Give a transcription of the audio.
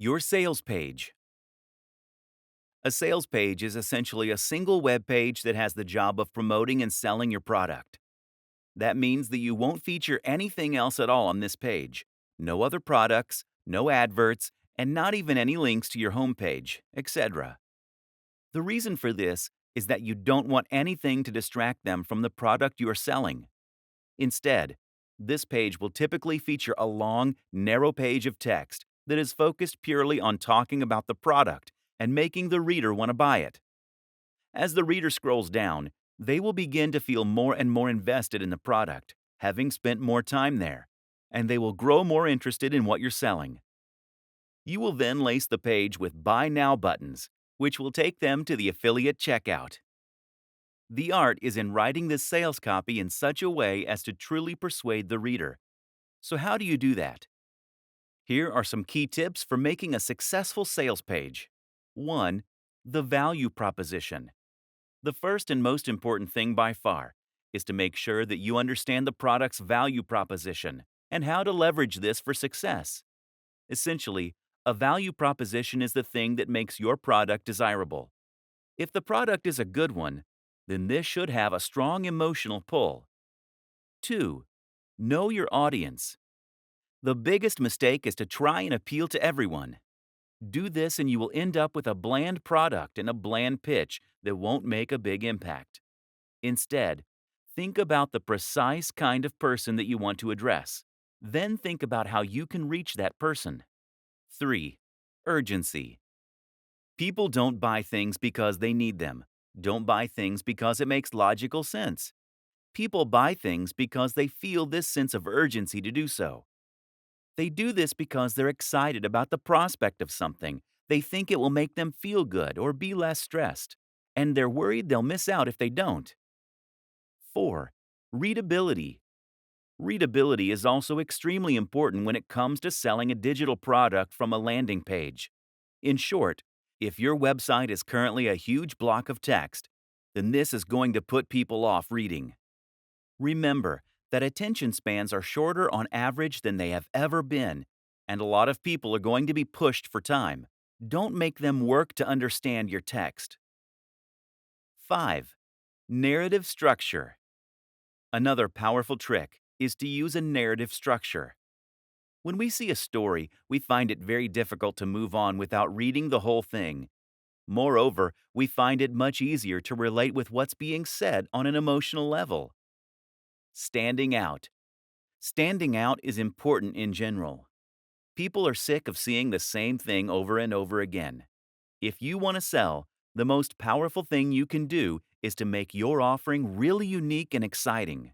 Your sales page. A sales page is essentially a single web page that has the job of promoting and selling your product. That means that you won't feature anything else at all on this page. No other products, no adverts, and not even any links to your homepage, etc. The reason for this is that you don't want anything to distract them from the product you are selling. Instead, this page will typically feature a long, narrow page of text that is focused purely on talking about the product and making the reader want to buy it. As the reader scrolls down, they will begin to feel more and more invested in the product, having spent more time there, and they will grow more interested in what you're selling. You will then lace the page with Buy Now buttons, which will take them to the affiliate checkout. The art is in writing this sales copy in such a way as to truly persuade the reader. So, how do you do that? Here are some key tips for making a successful sales page. 1. The value proposition. The first and most important thing by far is to make sure that you understand the product's value proposition and how to leverage this for success. Essentially, a value proposition is the thing that makes your product desirable. If the product is a good one, then this should have a strong emotional pull. 2. Know your audience. The biggest mistake is to try and appeal to everyone. Do this and you will end up with a bland product and a bland pitch that won't make a big impact. Instead, think about the precise kind of person that you want to address. Then think about how you can reach that person. 3. Urgency. People don't buy things because they need them. Don't buy things because it makes logical sense. People buy things because they feel this sense of urgency to do so. They do this because they're excited about the prospect of something. They think it will make them feel good or be less stressed. And they're worried they'll miss out if they don't. 4. Readability. Readability is also extremely important when it comes to selling a digital product from a landing page. In short, if your website is currently a huge block of text, then this is going to put people off reading. Remember that attention spans are shorter on average than they have ever been, and a lot of people are going to be pushed for time. Don't make them work to understand your text. 5. Narrative structure. Another powerful trick is to use a narrative structure. When we see a story, we find it very difficult to move on without reading the whole thing. Moreover, we find it much easier to relate with what's being said on an emotional level. Standing out. Standing out is important in general. People are sick of seeing the same thing over and over again. If you want to sell, the most powerful thing you can do is to make your offering really unique and exciting.